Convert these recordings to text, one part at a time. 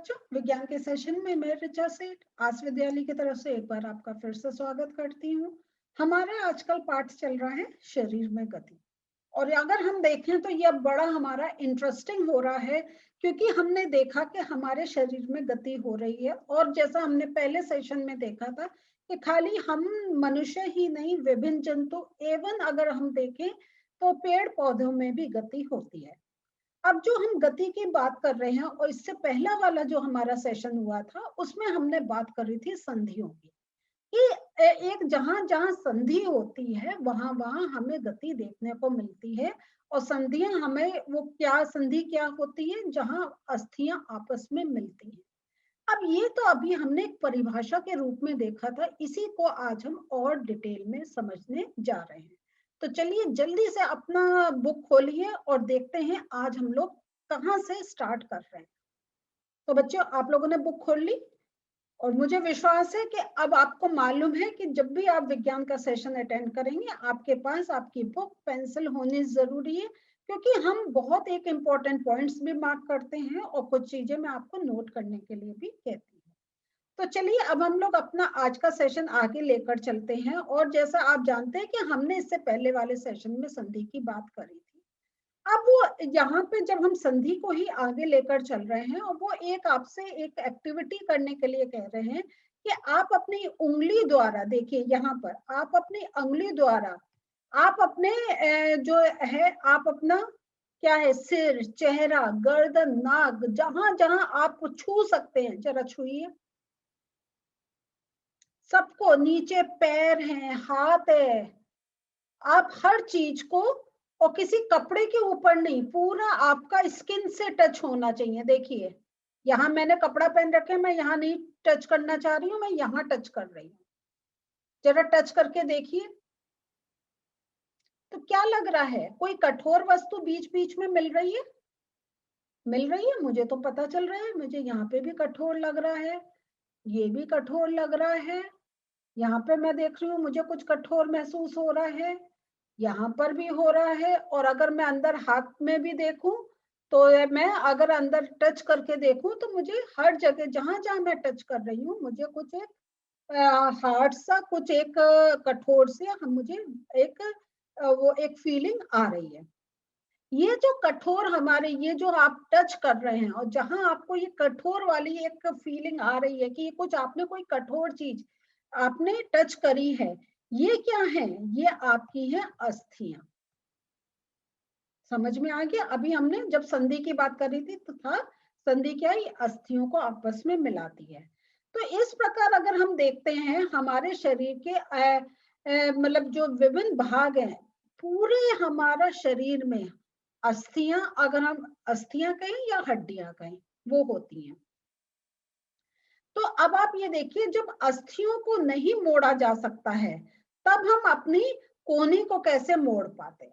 बच्चों, विज्ञान के सेशन में मैं ऋचा सेठ आस विद्यालय की तरफ से एक बार आपका फिर से स्वागत करती हूँ। हमारा आजकल पाठ चल रहा है शरीर में गति, और अगर हम देखें तो यह बड़ा हमारा इंटरेस्टिंग हो रहा है, क्योंकि हमने देखा कि हमारे शरीर में गति हो रही है। और जैसा हमने पहले सेशन में देखा था कि खाली हम मनुष्य ही नहीं, विभिन्न जंतु एवं अगर हम देखें तो पेड़ पौधों में भी गति होती है। अब जो हम गति की बात कर रहे हैं, और इससे पहला वाला जो हमारा सेशन हुआ था उसमें हमने बात करी थी संधियों की, कि एक जहां जहां संधि होती है वहां वहां हमें गति देखने को मिलती है। और संधियां हमें वो क्या संधि क्या होती है, जहां अस्थियां आपस में मिलती हैं। अब ये तो अभी हमने एक परिभाषा के रूप में देखा था, इसी को आज हम और डिटेल में समझने जा रहे हैं। तो चलिए जल्दी से अपना बुक खोलिए और देखते हैं आज हम लोग कहाँ से स्टार्ट कर रहे हैं। तो बच्चों, आप लोगों ने बुक खोल ली, और मुझे विश्वास है कि अब आपको मालूम है कि जब भी आप विज्ञान का सेशन अटेंड करेंगे आपके पास आपकी बुक पेंसिल होनी जरूरी है, क्योंकि हम बहुत एक इम्पोर्टेंट पॉइंट्स भी मार्क करते हैं और कुछ चीजें मैं आपको नोट करने के लिए भी कहती हूँ। तो चलिए अब हम लोग अपना आज का सेशन आगे लेकर चलते हैं। और जैसा आप जानते हैं कि हमने इससे पहले वाले सेशन में संधि की बात करी थी। अब वो यहाँ पे जब हम संधि को ही आगे लेकर चल रहे हैं, और वो एक आपसे एक एक्टिविटी करने के लिए कह रहे हैं कि आप अपनी उंगली द्वारा, देखिए यहाँ पर आप अपनी उंगली द्वारा आप अपने जो है आप अपना क्या है, सिर, चेहरा, गर्दन, नाक, जहां जहां आप छू सकते हैं जरा छुइए सबको। नीचे पैर हैं, हाथ है, आप हर चीज को, और किसी कपड़े के ऊपर नहीं, पूरा आपका स्किन से टच होना चाहिए। देखिए यहाँ मैंने कपड़ा पहन रखे, मैं यहाँ नहीं टच करना चाह रही हूँ, मैं यहाँ टच कर रही हूँ। जरा टच करके देखिए तो क्या लग रहा है, कोई कठोर वस्तु बीच बीच में मिल रही है? मिल रही है, मुझे तो पता चल रहा है। मुझे यहाँ पे भी कठोर लग रहा है, ये भी कठोर लग रहा है, यहाँ पे मैं देख रही हूँ मुझे कुछ कठोर महसूस हो रहा है, यहाँ पर भी हो रहा है। और अगर मैं अंदर हाथ में भी देखूं तो मैं अगर अंदर टच करके देखूं तो मुझे हर जगह जहां जहां मैं टच कर रही हूँ मुझे कुछ एक हार्ड सा, कुछ एक कठोर से मुझे एक वो एक फीलिंग आ रही है। ये जो कठोर हमारे, ये जो आप टच कर रहे हैं और जहां आपको ये कठोर वाली एक फीलिंग आ रही है कि ये कुछ आपने कोई कठोर चीज आपने टच करी है, ये क्या है? ये आपकी है अस्थियां। समझ में आ गया? अभी हमने जब संधि की बात करी थी तो था संधि क्या है, ये अस्थियों को आपस में मिलाती है। तो इस प्रकार अगर हम देखते हैं हमारे शरीर के मतलब जो विभिन्न भाग हैं पूरे हमारा शरीर में, अस्थियां, अगर हम अस्थियां कहें या हड्डियां कहें, वो होती हैं। तो अब आप ये देखिए, जब अस्थियों को नहीं मोड़ा जा सकता है तब हम अपनी कोहनी को कैसे मोड़ पाते?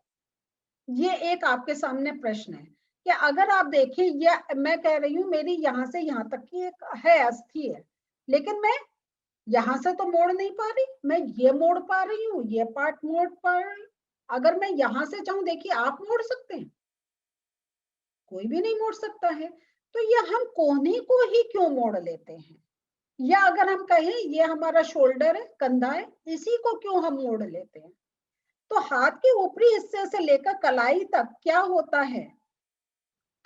ये एक आपके सामने प्रश्न है कि अगर आप देखें, ये मैं कह रही हूं मेरी यहां से यहां तक की एक है अस्थि है, लेकिन मैं यहां से तो मोड़ नहीं पा रही, मैं ये मोड़ पा रही हूँ, ये पार्ट मोड़ पा रही हूँ। अगर मैं यहां से चाहूं, देखिए आप मोड़ सकते हैं? कोई भी नहीं मोड़ सकता है। तो ये हम कोहनी को ही क्यों मोड़ लेते हैं? या अगर हम कहें ये हमारा शोल्डर है, कंधा है, इसी को क्यों हम मोड़ लेते हैं? तो हाथ के ऊपरी हिस्से से लेकर कलाई तक क्या होता है?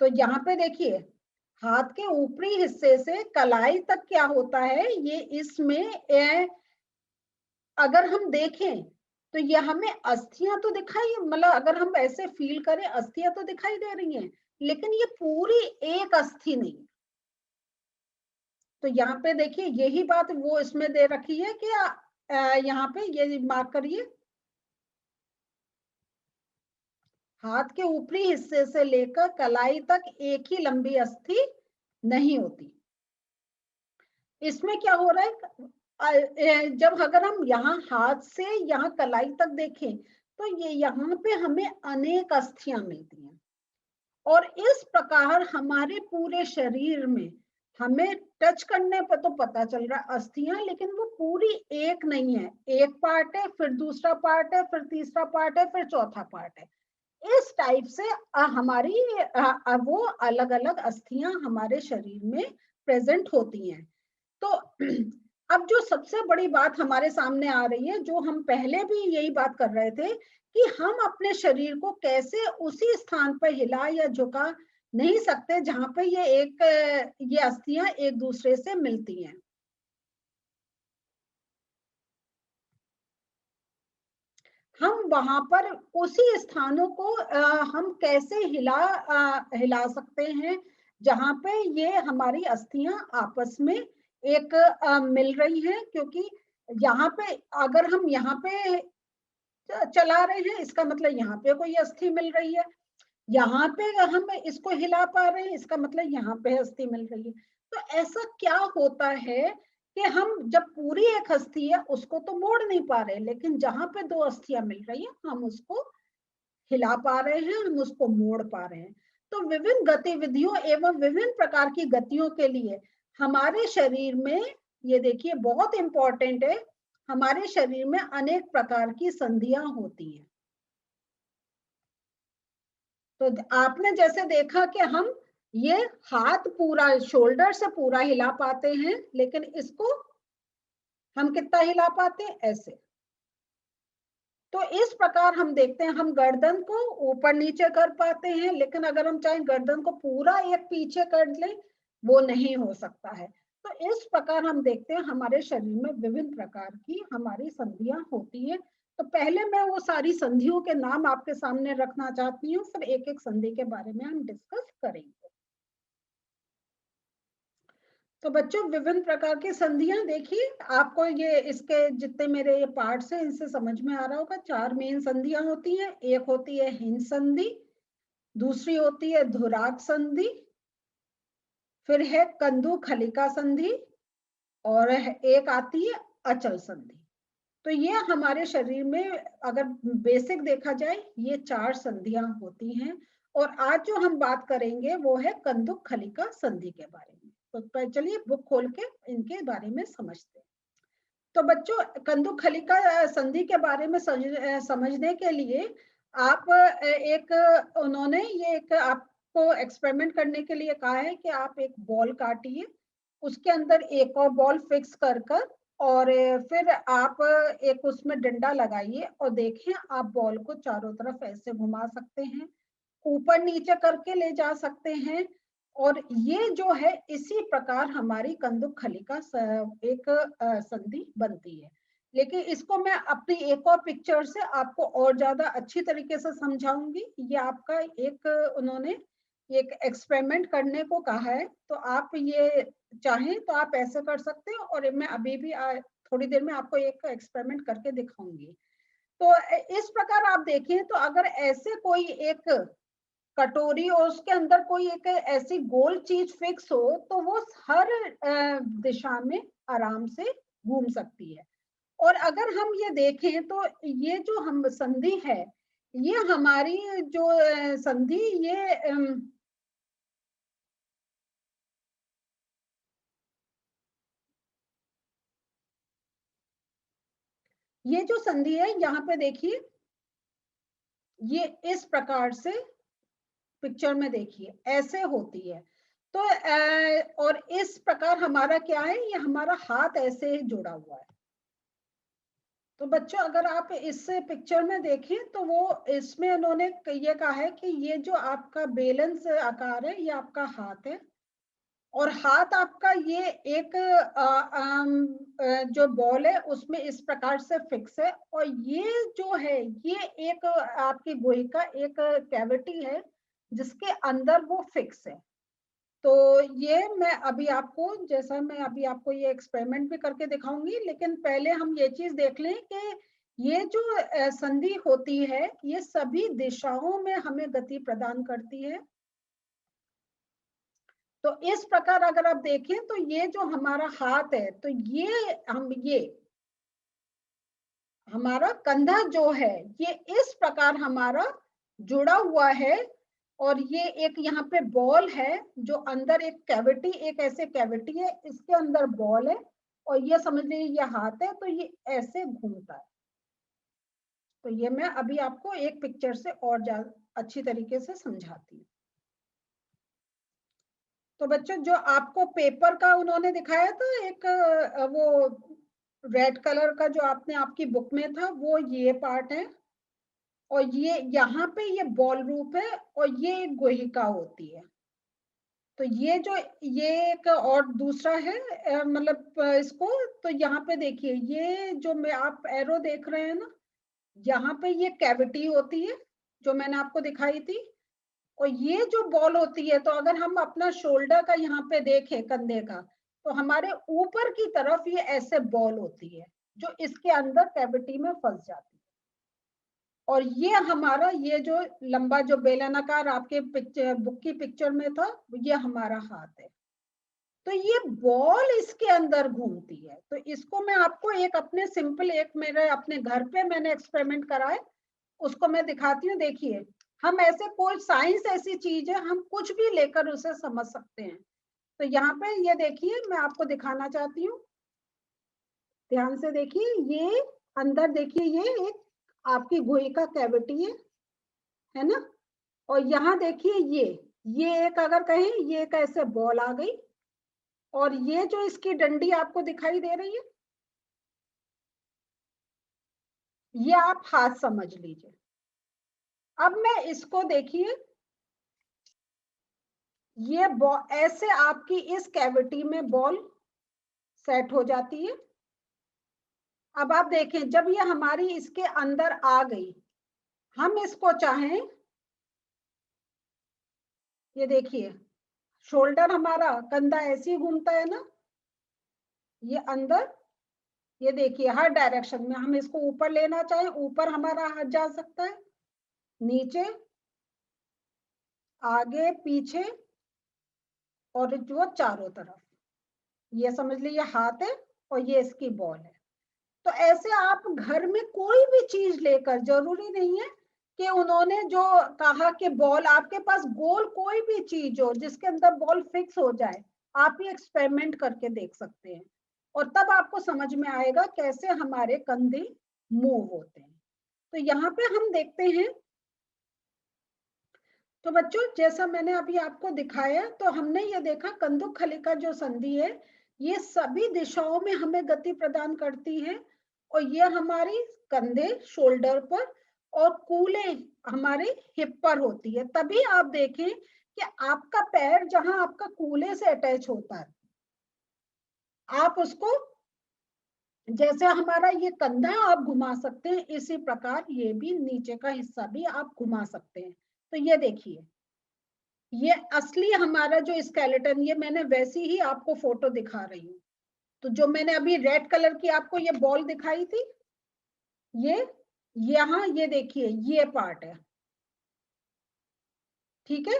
तो यहाँ पे देखिए, हाथ के ऊपरी हिस्से से कलाई तक क्या होता है, ये इसमें अगर हम देखें तो ये हमें अस्थियां तो दिखाई, मतलब अगर हम ऐसे फील करें अस्थियां तो दिखाई दे रही हैं, लेकिन ये पूरी एक अस्थि नहीं। तो यहाँ पे देखिए यही बात वो इसमें दे रखी है कि यहाँ पे ये मार्क करिए, हाथ के ऊपरी हिस्से से लेकर कलाई तक एक ही लंबी अस्थि नहीं होती। इसमें क्या हो रहा है, जब अगर हम यहाँ हाथ से यहाँ कलाई तक देखें तो ये यहाँ पे हमें अनेक अस्थियां मिलती हैं। और इस प्रकार हमारे पूरे शरीर में हमें टच करने पर तो पता चल रहा है अस्थियां, लेकिन वो पूरी एक नहीं है, एक पार्ट है, फिर दूसरा पार्ट है, फिर तीसरा पार्ट है, फिर चौथा पार्ट है। इस टाइप से हमारी वो अलग अलग अस्थियां हमारे शरीर में प्रेजेंट होती हैं। तो अब जो सबसे बड़ी बात हमारे सामने आ रही है, जो हम पहले भी यही बात कर रहे थे कि हम अपने शरीर को कैसे उसी स्थान पर हिला या झुका नहीं सकते जहां पे ये अस्थियां एक दूसरे से मिलती हैं। हम वहां पर उसी स्थानों को हम कैसे हिला सकते हैं जहां पे ये हमारी अस्थियां आपस में एक मिल रही हैं, क्योंकि यहाँ पे अगर हम यहाँ पे चला रहे हैं, इसका मतलब यहाँ पे कोई अस्थि मिल रही है, यहाँ पे हम इसको हिला पा रहे हैं, इसका मतलब यहाँ पे अस्थि मिल रही है। तो ऐसा क्या होता है कि हम जब पूरी एक अस्थि है उसको तो मोड़ नहीं पा रहे, लेकिन जहां पे दो अस्थियां मिल रही है हम उसको हिला पा रहे हैं, हम उसको मोड़ पा रहे हैं। तो विभिन्न गतिविधियों एवं विभिन्न प्रकार की गतियों के लिए हमारे शरीर में, ये देखिए बहुत इंपॉर्टेंट है, हमारे शरीर में अनेक प्रकार की संधियां होती हैं। तो आपने जैसे देखा कि हम ये हाथ पूरा शोल्डर से पूरा हिला पाते हैं, लेकिन इसको हम कितना हिला पाते हैं, ऐसे। तो इस प्रकार हम देखते हैं, हम गर्दन को ऊपर नीचे कर पाते हैं, लेकिन अगर हम चाहें गर्दन को पूरा एक पीछे कर लें, वो नहीं हो सकता है। तो इस प्रकार हम देखते हैं हमारे शरीर में विभिन्न प्रकार की हमारी संधियां होती हैं। तो पहले मैं वो सारी संधियों के नाम आपके सामने रखना चाहती हूँ, फिर एक एक संधि के बारे में हम डिस्कस करेंगे। तो बच्चों, विभिन्न प्रकार की संधियां देखिए, आपको ये इसके जितने मेरे ये पार्ट्स हैं इनसे समझ में आ रहा होगा। चार मेन संधियां होती हैं। एक होती है हिंद संधि, दूसरी होती है धुराक संधि, फिर है कंदु खलिका संधि, और एक आती है अचल संधि। तो ये हमारे शरीर में अगर बेसिक देखा जाए ये चार संधियां होती हैं। और आज जो हम बात करेंगे वो है कंदुक खलिका संधि के बारे में। तो चलिए बुक खोल के इनके बारे में समझते हैं। तो बच्चों, कंदुक खलिका संधि के बारे में समझने के लिए आप एक उन्होंने ये एक आपको एक्सपेरिमेंट करने के लिए कहा है कि आप एक बॉल काटिए, उसके अंदर एक और बॉल फिक्स कर कर, और फिर आप एक उसमें डंडा लगाइए और देखें आप बॉल को चारों तरफ ऐसे घुमा सकते हैं, ऊपर नीचे करके ले जा सकते हैं। और ये जो है इसी प्रकार हमारी कंदुक खलिका एक संधि बनती है। लेकिन इसको मैं अपनी एक और पिक्चर से आपको और ज्यादा अच्छी तरीके से समझाऊंगी। ये आपका एक उन्होंने एक एक्सपेरिमेंट करने को कहा है, तो आप ये चाहें तो आप ऐसे कर सकते हैं, और मैं अभी भी थोड़ी देर में आपको एक एक्सपेरिमेंट करके दिखाऊंगी। तो इस प्रकार आप देखें तो अगर ऐसे कोई एक कटोरी और उसके अंदर कोई एक ऐसी गोल चीज फिक्स हो, तो वो हर दिशा में आराम से घूम सकती है। और अगर हम ये देखें तो ये जो हम संधि है, ये हमारी जो संधि ये जो संधि है यहाँ पे देखिए, ये इस प्रकार से पिक्चर में देखिए ऐसे होती है। तो और इस प्रकार हमारा क्या है, ये हमारा हाथ ऐसे जुड़ा हुआ है। तो बच्चों, अगर आप इस पिक्चर में देखें तो वो इसमें उन्होंने ये कहा है कि ये जो आपका बैलेंस आकार है ये आपका हाथ है, और हाथ आपका ये एक जो बॉल है उसमें इस प्रकार से फिक्स है, और ये जो है ये एक आपकी गोही का एक कैविटी है जिसके अंदर वो फिक्स है। तो ये मैं अभी आपको, जैसा मैं अभी आपको ये एक्सपेरिमेंट भी करके दिखाऊंगी, लेकिन पहले हम ये चीज देख लें कि ये जो संधि होती है ये सभी दिशाओं में हमें गति प्रदान करती है। तो इस प्रकार अगर आप देखें तो ये जो हमारा हाथ है, तो ये हमारा कंधा जो है ये इस प्रकार हमारा जुड़ा हुआ है, और ये एक यहाँ पे बॉल है जो अंदर एक कैविटी, एक ऐसे कैविटी है, इसके अंदर बॉल है, और ये समझ लीजिए ये हाथ है, तो ये ऐसे घूमता है। तो ये मैं अभी आपको एक पिक्चर से और ज्यादा अच्छी तरीके से समझाती हूँ। तो बच्चों जो आपको पेपर का उन्होंने दिखाया था एक वो रेड कलर का जो आपने आपकी बुक में था, वो ये पार्ट है और ये यहाँ पे ये बॉल रूप है और ये एक गुहिका होती है। तो ये जो ये एक और दूसरा है मतलब इसको तो यहाँ पे देखिए ये जो मैं आप एरो देख रहे हैं ना, यहाँ पे ये कैविटी होती है जो मैंने आपको दिखाई थी और ये जो बॉल होती है, तो अगर हम अपना शोल्डर का यहाँ पे देखें कंधे का, तो हमारे ऊपर की तरफ ये ऐसे बॉल होती है जो इसके अंदर कैविटी में फंस जाती है। और ये हमारा ये जो लंबा जो बेलनाकार आपके पिक्चर बुक की पिक्चर में था, ये हमारा हाथ है। तो ये बॉल इसके अंदर घूमती है। तो इसको मैं आपको एक अपने सिंपल एक मेरे अपने घर पे मैंने एक्सपेरिमेंट करा है, उसको मैं दिखाती हूँ। देखिए हम ऐसे कोई साइंस ऐसी चीज है, हम कुछ भी लेकर उसे समझ सकते हैं। तो यहाँ पे ये देखिए मैं आपको दिखाना चाहती हूँ, ध्यान से देखिए। ये अंदर देखिए ये एक आपकी गुहे का कैविटी है ना। और यहाँ देखिए ये एक अगर कहें ये एक ऐसे बॉल आ गई और ये जो इसकी डंडी आपको दिखाई दे रही है, ये आप हाथ समझ लीजिए। अब मैं इसको देखिए, ये ऐसे आपकी इस कैविटी में बॉल सेट हो जाती है। अब आप देखें जब ये हमारी इसके अंदर आ गई, हम इसको चाहें, ये देखिए शोल्डर हमारा कंधा ऐसे ही घूमता है ना, ये अंदर, ये देखिए हर डायरेक्शन में हम इसको ऊपर लेना चाहें, ऊपर हमारा हाथ जा सकता है, नीचे, आगे, पीछे और जो चारों तरफ, ये समझ लीजिए हाथ है और ये इसकी बॉल है। तो ऐसे आप घर में कोई भी चीज लेकर, जरूरी नहीं है कि उन्होंने जो कहा कि बॉल आपके पास गोल कोई भी चीज हो जिसके अंदर बॉल फिक्स हो जाए, आप ये एक्सपेरिमेंट करके देख सकते हैं और तब आपको समझ में आएगा कैसे हमारे कंधे मूव होते हैं। तो यहाँ पे हम देखते हैं, तो बच्चों जैसा मैंने अभी आपको दिखाया, तो हमने ये देखा कंधुक खलिका जो संधि है, ये सभी दिशाओं में हमें गति प्रदान करती है और ये हमारी कंधे शोल्डर पर और कूले हमारे हिप पर होती है। तभी आप देखें कि आपका पैर जहां आपका कूले से अटैच होता है, आप उसको जैसे हमारा ये कंधा आप घुमा सकते हैं, इसी प्रकार ये भी नीचे का हिस्सा भी आप घुमा सकते हैं। तो ये देखिए ये असली हमारा जो स्केलेटन, ये मैंने वैसी ही आपको फोटो दिखा रही हूँ। तो जो मैंने अभी रेड कलर की आपको ये बॉल दिखाई थी, ये यहाँ ये देखिए ये पार्ट है, ठीक है।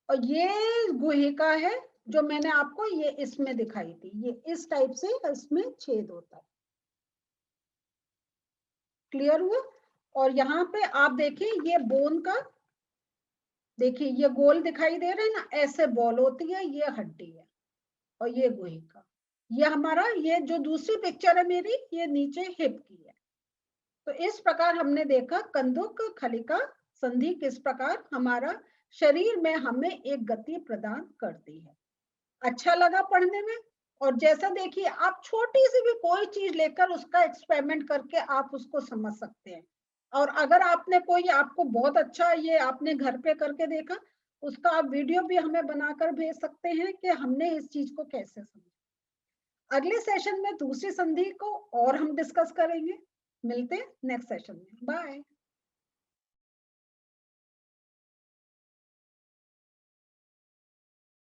और ये गुहिका है जो मैंने आपको ये इसमें दिखाई थी, ये इस टाइप से इसमें छेद होता है। क्लियर हुआ। और यहाँ पे आप देखें ये बोन का, देखिए ये गोल दिखाई दे रहे हैं ना, ऐसे बॉल होती है, ये हड्डी है और ये गुहिका। ये हमारा ये जो दूसरी पिक्चर है मेरी, ये नीचे हिप की है। तो इस प्रकार हमने देखा कंधुक खलिका संधि किस प्रकार हमारा शरीर में हमें एक गति प्रदान करती है। अच्छा लगा पढ़ने में। और जैसा देखिए आप छोटी सी भी कोई चीज लेकर उसका एक्सपेरिमेंट करके आप उसको समझ सकते हैं। और अगर आपने कोई आपको बहुत अच्छा ये आपने घर पे करके देखा, उसका आप वीडियो भी हमें बनाकर भेज सकते हैं कि हमने इस चीज को कैसे समझा। अगले सेशन में दूसरी संधि को और हम डिस्कस करेंगे। मिलते हैं नेक्स्ट सेशन में। बाय।